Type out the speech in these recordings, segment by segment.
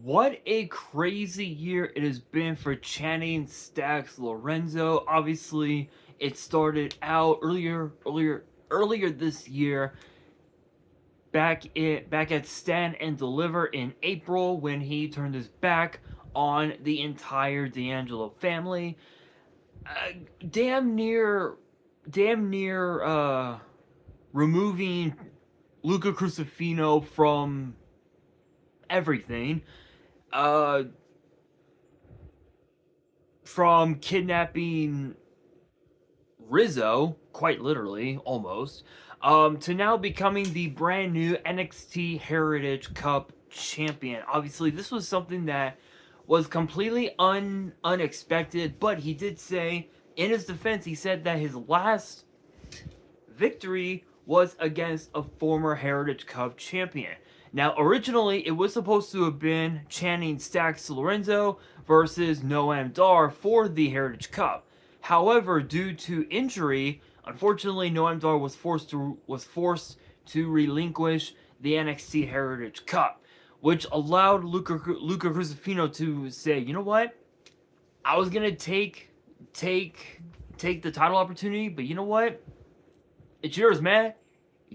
What a crazy year it has been for Channing Stacks Lorenzo. Obviously, it started out earlier this year, back at Stand and Deliver in April when he turned his back on the entire D'Angelo family. Uh, damn near, damn near removing Luca Crucifino from everything. Uh, from kidnapping Rizzo, quite literally, almost, to now becoming the brand new NXT Heritage Cup champion. Obviously, this was something that was completely unexpected, but he did say, in his defense, he said that his last victory was against a former Heritage Cup champion. Now, originally, it was supposed to have been Channing Stacks Lorenzo versus Noam Dar for the Heritage Cup. However, due to injury, unfortunately, Noam Dar was forced to relinquish the NXT Heritage Cup, which allowed Luca Crucifino to say, you know what, I was gonna take the title opportunity, but you know what, it's yours, man.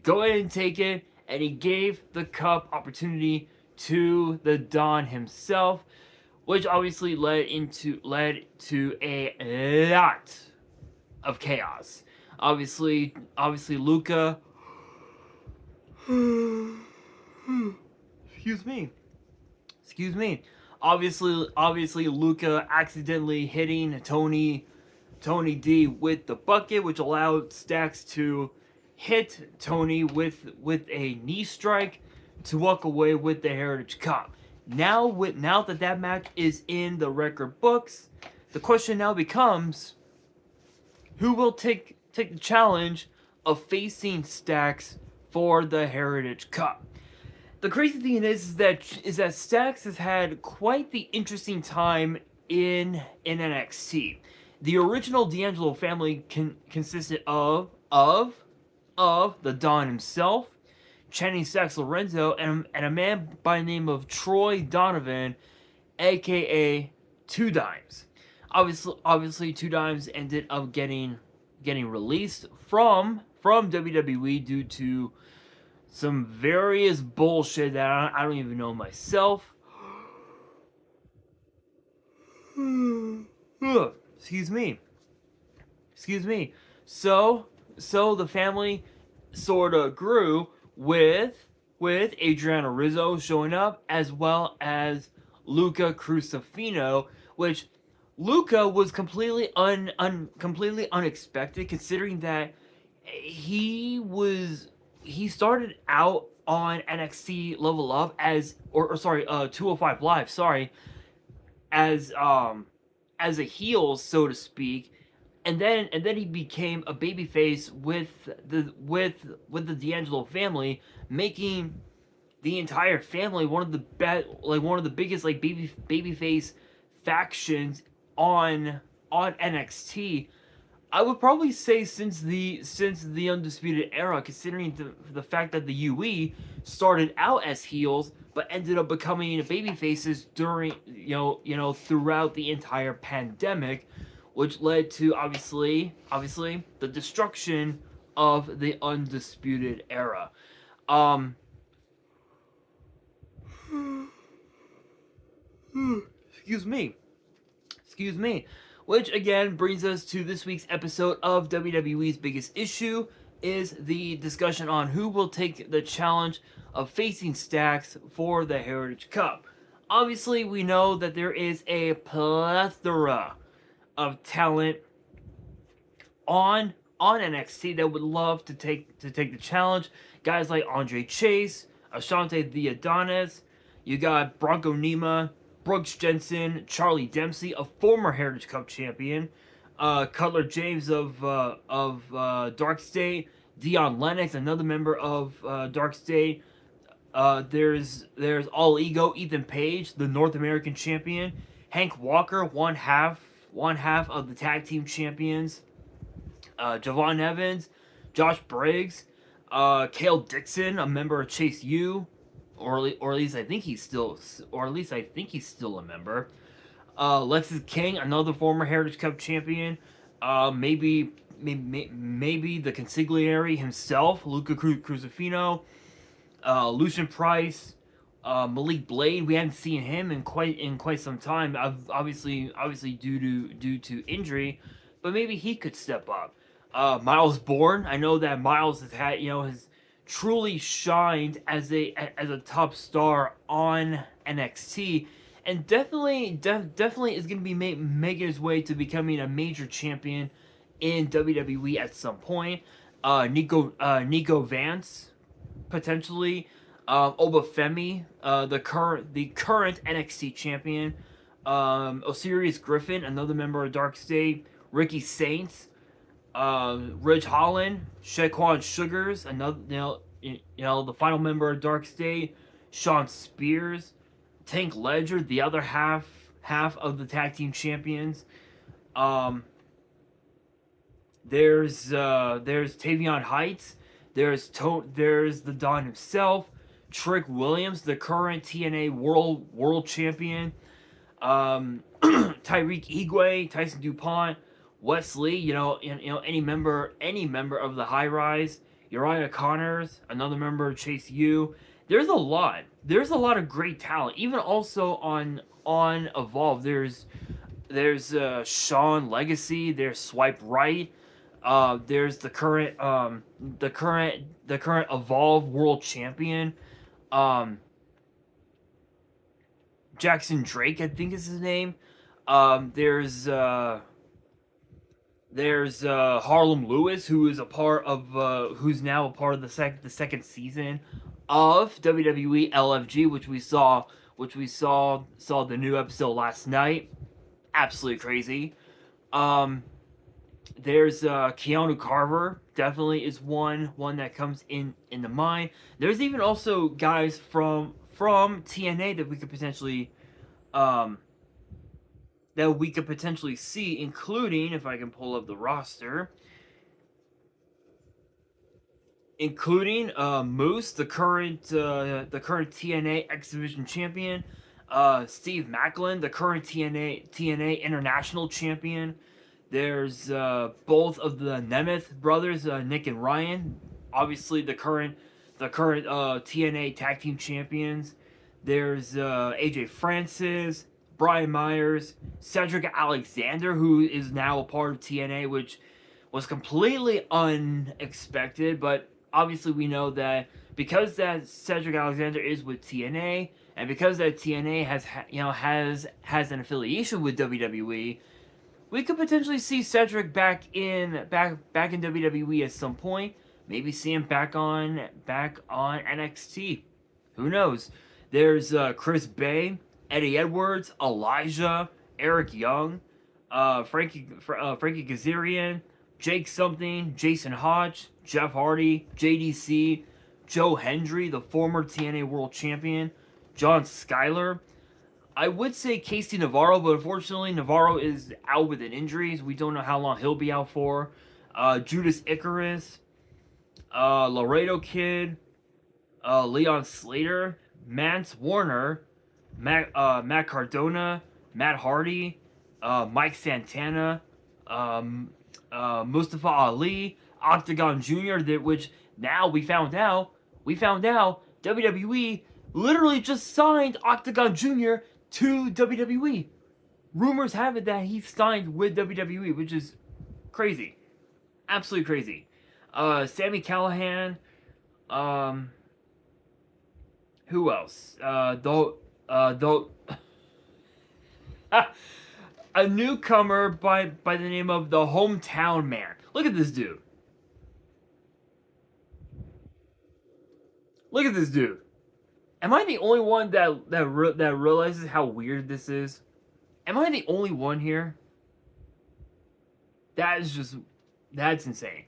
Go ahead and take it. And he gave the cup opportunity to the Don himself, which obviously led to a lot of chaos. Obviously, Luca. Excuse me. Obviously, Luca accidentally hitting Tony D with the bucket, which allowed Stacks to hit Tony with a knee strike to walk away with the Heritage Cup. Now that match is in the record books, the question now becomes, who will take the challenge of facing Stacks for the Heritage Cup? The crazy thing is that Stacks has had quite the interesting time in NXT. The original D'Angelo family consisted of the Don himself, Channing Stacks Lorenzo, and a man by the name of Troy Donovan, aka Two Dimes. Obviously, Two Dimes ended up getting released from WWE due to some various bullshit that I don't even know myself. Excuse me. So the family sort of grew with Adriana Rizzo showing up, as well as Luca Crucifino, which Luca was completely unexpected, considering that he started out on NXT Level Up as or sorry 205 Live, sorry, as a heel, so to speak, and then he became a babyface with the D'Angelo family, making the entire family one of the biggest babyface factions on NXT. I would probably say since the Undisputed Era, considering the fact that the UE started out as heels but ended up becoming baby faces during throughout the entire pandemic, which led to obviously the destruction of the Undisputed Era. Um, excuse me. Excuse me. Which again brings us to this week's episode of WWE's Biggest Issue, is the discussion on who will take the challenge of facing Stacks for the Heritage Cup. Obviously, we know that there is a plethora of talent on NXT that would love to take the challenge. Guys like Andre Chase, Ashante the Adonis, you got Bronco Nima, Brooks Jensen, Charlie Dempsey, a former Heritage Cup champion, Cutler James of Dark State, Dion Lennox, another member of Dark State. There's All Ego, Ethan Page, the North American champion, Hank Walker, one half of the tag team champions, Javon Evans, Josh Briggs, Kale Dixon, a member of Chase U, or at least I think he's still, a member. Lexis King, another former Heritage Cup champion. Maybe the consigliere himself, Luca Cruzifino. Lucian Price, Malik Blade. We haven't seen him in quite some time. Obviously due to injury, but maybe he could step up. Miles Bourne. I know that Miles has truly shined as a top star on NXT, and definitely is going to be making his way to becoming a major champion in WWE at some point. Nico Vance, potentially. Obafemi, the current NXT champion. Osiris Griffin, another member of Dark State. Ricky Saints, Ridge Holland, Shaquan Sugars, another the final member of Dark State. Sean Spears, Tank Ledger, the other half of the tag team champions. There's Tavion Heights. There's the Don himself, Trick Williams, the current TNA World Champion. Tyreek Igwe, Tyson DuPont, Wesley. Any member of the High Rise. Uriah Connors, another member of Chase U. There's a lot. There's a lot of great talent. Even also on Evolve. There's Sean Legacy. There's Swipe Right. There's the current Evolve World Champion, Jackson Drake, I think is his name. There's Harlem Lewis, who is who's now a part of the second season of WWE LFG, which we saw the new episode last night. Absolutely crazy. There's Keanu Carver, definitely is one that comes in the mind. There's even also guys from TNA that we could potentially see, including, if I can pull up the roster, including Moose, the current TNA X Division champion, Steve Macklin, the current TNA International champion. There's both of the Nemeth brothers, Nick and Ryan, obviously the current TNA Tag Team Champions. There's AJ Francis, Brian Myers, Cedric Alexander, who is now a part of TNA, which was completely unexpected, but obviously we know that because that Cedric Alexander is with TNA, and because that TNA has an affiliation with WWE, we could potentially see Cedric back in WWE at some point. Maybe see him back on NXT. Who knows? There's Chris Bay, Eddie Edwards, Elijah, Eric Young, Frankie Kazarian, Jake Something, Jason Hodge, Jeff Hardy, JDC, Joe Hendry, the former TNA World Champion, John Skyler. I would say Casey Navarro, but unfortunately Navarro is out with an injury. We don't know how long he'll be out for. Judas Icarus, Laredo Kid, Leon Slater, Mance Warner, Matt Cardona, Matt Hardy, Mike Santana, Mustafa Ali, Octagon Jr., which now we found out WWE literally just signed Octagon Jr. to WWE. Rumors have it that he signed with WWE, which is crazy. Absolutely crazy. Sami Callihan. Who else? A newcomer by the name of the Hometown Man. Look at this dude. Look at this dude. Am I the only one that realizes how weird this is? Am I the only one here? That's insane.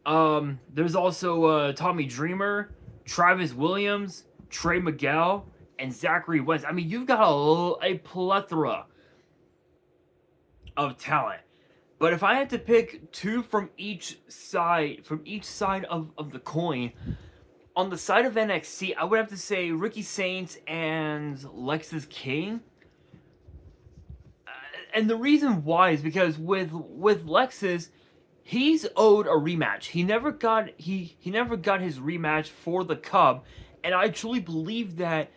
There's also Tommy Dreamer, Travis Williams, Trey Miguel, and Zachary Wentz. I mean, you've got a plethora of talent. But if I had to pick two from each side of the coin, on the side of NXT, I would have to say Ricky Saints and Lexis King. And the reason why is because with Lexis, he's owed a rematch. He never got never got his rematch for the Cub, and I truly believe that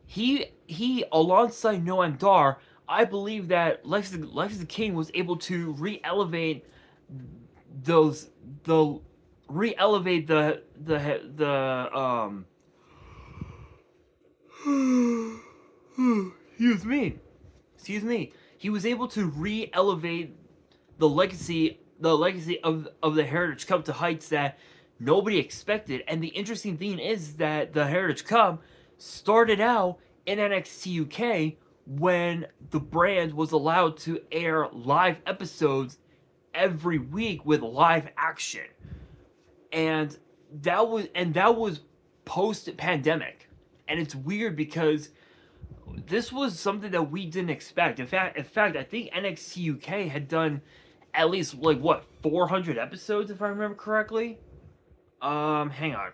he alongside Noam Dar, I believe that Lexis King was able to re-elevate those the re-elevate the excuse me. He was able to re-elevate the legacy of the Heritage Cup to heights that nobody expected. And the interesting thing is that the Heritage Cup started out in NXT UK when the brand was allowed to air live episodes every week with live action. And that was post pandemic. And it's weird because this was something that we didn't expect. In fact, I think NXT UK had done at least 400 episodes, if I remember correctly. Hang on.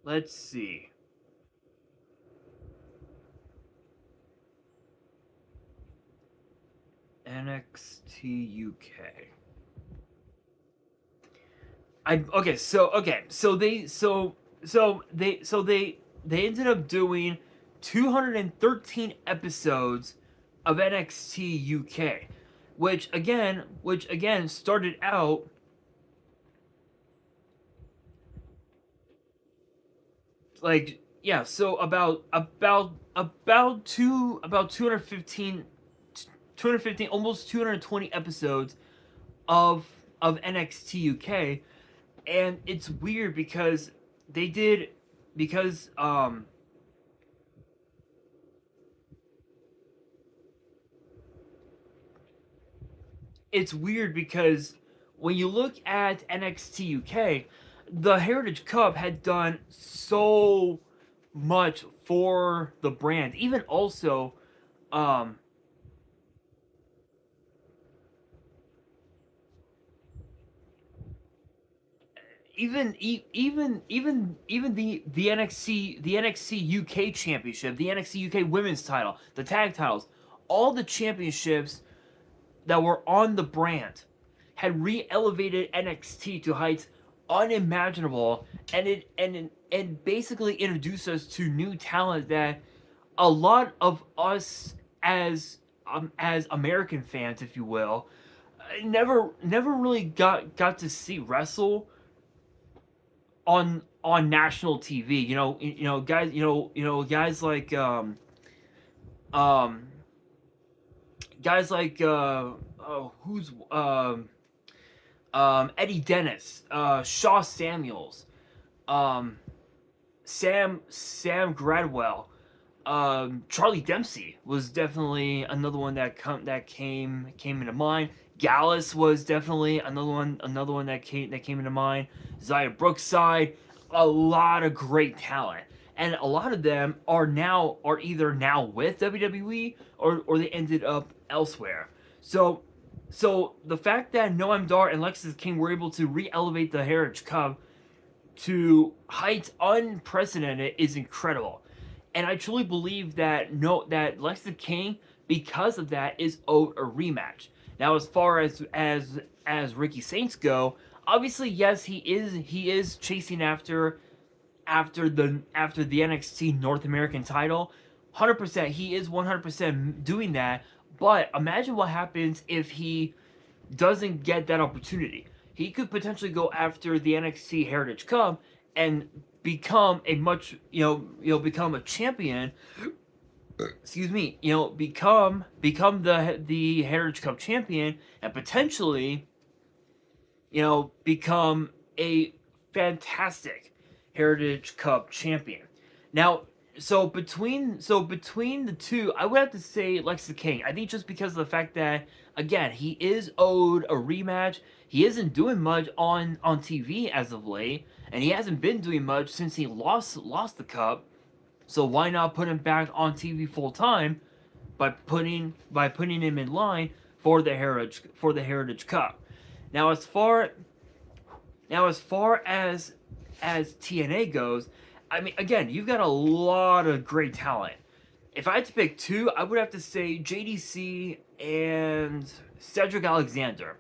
Let's see. NXT UK. They ended up doing 213 episodes of NXT UK, which again started out about 215 almost 220 episodes of NXT UK. And it's weird because it's weird because when you look at NXT UK, the Heritage Cup had done so much for the brand. Even also, even the NXT UK Championship, the NXT UK Women's Title, the tag titles, all the championships that were on the brand had re-elevated NXT to heights unimaginable, and basically introduced us to new talent that a lot of us as American fans, if you will, never really got to see wrestle on national TV. Guys like Eddie Dennis, Shaw Samuels, Sam Gradwell, Charlie Dempsey was definitely another one that came into mind. Gallus was definitely another one that came into mind. Zaya Brookside, a lot of great talent, and a lot of them are either now with WWE or they ended up elsewhere. So the fact that Noam Dar and Lexis King were able to re-elevate the Heritage Cup to heights unprecedented is incredible. And I truly believe that Lexis King, because of that, is owed a rematch. Now, as far as Ricky Saints go, obviously yes, he is chasing after the NXT North American title. 100%, he is 100% doing that. But imagine what happens if he doesn't get that opportunity. He could potentially go after the NXT Heritage Cup and become become a champion. Excuse me. Become the Heritage Cup champion, and potentially, become a fantastic Heritage Cup champion. Now, so between the two, I would have to say Lexis King. I think just because of the fact that, again, he is owed a rematch. He isn't doing much on TV as of late, and he hasn't been doing much since he lost the cup. So why not put him back on TV full time by putting him in line for the Heritage Cup? Now as far as as TNA goes, I mean, again, you've got a lot of great talent. If I had to pick two, I would have to say JDC and Cedric Alexander.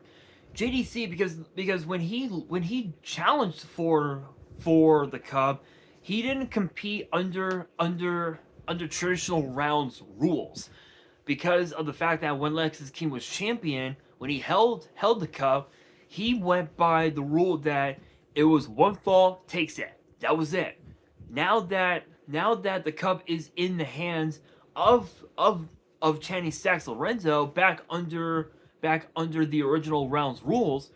JDC because when he challenged for the Cup, he didn't compete under traditional rounds rules, because of the fact that when Lexis King was champion, when he held the Cup, he went by the rule that it was one fall takes it. That was it. Now that the Cup is in the hands of Channing Stacks Lorenzo, back under the original rounds rules,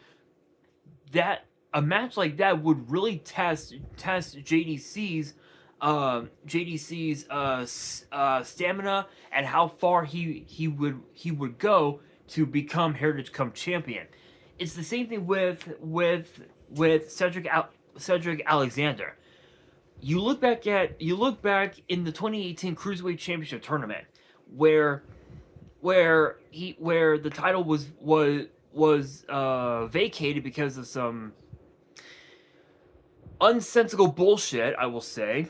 that a match like that would really test JDC's stamina and how far he would go to become Heritage Cup champion. It's the same thing with Cedric Alexander. You look back in the 2018 Cruiserweight Championship tournament, where the title was vacated because of some unsensical bullshit, I will say.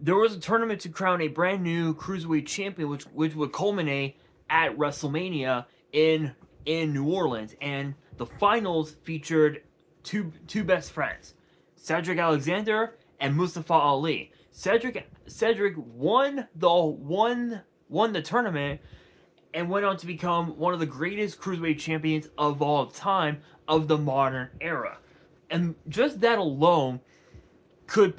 There was a tournament to crown a brand new Cruiserweight champion, which would culminate at WrestleMania in New Orleans, and the finals featured two best friends, Cedric Alexander and Mustafa Ali. Cedric won the tournament and went on to become one of the greatest Cruiserweight champions of all time of the modern era. And just that alone could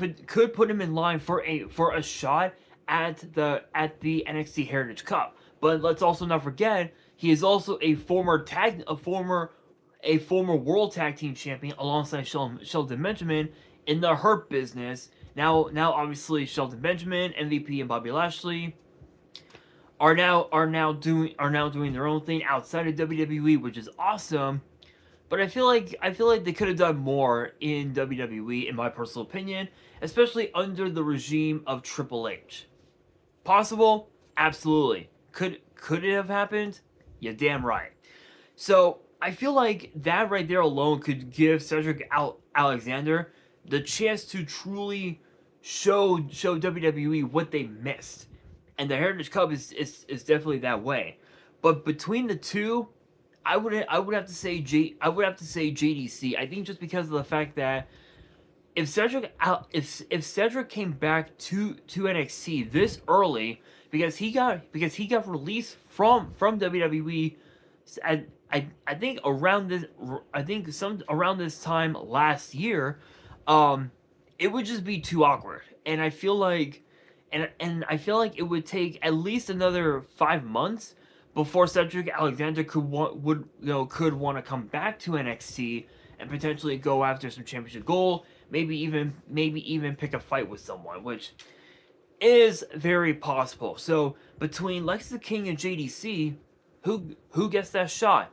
put him in line for a shot at the NXT Heritage Cup. But let's also not forget, he is also a former World Tag Team Champion alongside Shelton Benjamin in the Hurt Business. Now obviously Shelton Benjamin, MVP, and Bobby Lashley are now doing their own thing outside of WWE, which is awesome. But I feel like they could have done more in WWE, in my personal opinion, especially under the regime of Triple H. Possible? Absolutely. Could it have happened? You're damn right. So I feel like that right there alone could give Cedric Alexander the chance to truly show WWE what they missed. And the Heritage Cup is definitely that way. But between the two, I would have to say JDC. I think just because of the fact that if Cedric came back to NXT this early, because he got released from WWE I think around this time last year, it would just be too awkward. And I feel like it would take at least another 5 months before Cedric Alexander could want to come back to NXT and potentially go after some championship gold, maybe even pick a fight with someone, which is very possible. So between Lexis King and JDC, who gets that shot?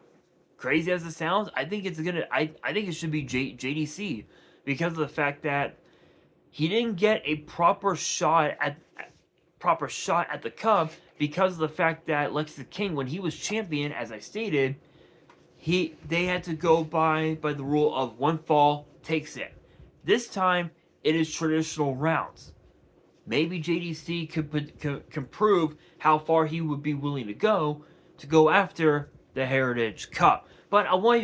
Crazy as it sounds, I think it should be JDC, because of the fact that he didn't get a proper shot at the Cup, because of the fact that Lexis King, when he was champion, as I stated, they had to go by the rule of one fall takes it. This time it is traditional rounds. Maybe JDC can prove how far he would be willing to go after the Heritage Cup. But I want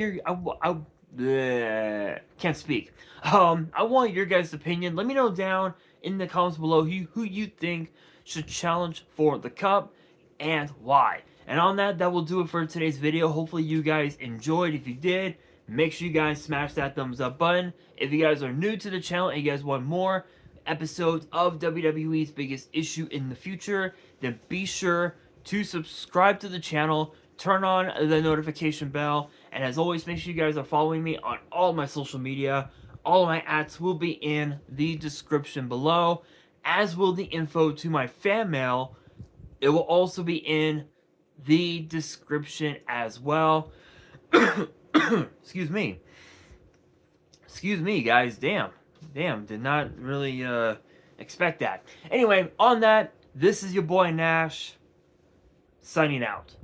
can't speak. I want your guys' opinion. Let me know down in the comments below who you think should challenge for the Cup and why. And on that will do it for today's video. Hopefully you guys enjoyed. If you did, make sure you guys smash that thumbs up button. If you guys are new to the channel and you guys want more episodes of WWE's Biggest Issue in the future, then be sure to subscribe to the channel, turn on the notification bell, and as always, make sure you guys are following me on all my social media. All of my ads will be in the description below, as will the info to my fan mail. It will also be in the description as well. Excuse me, guys. Damn, did not really expect that. Anyway, on that, this is your boy Nash, signing out.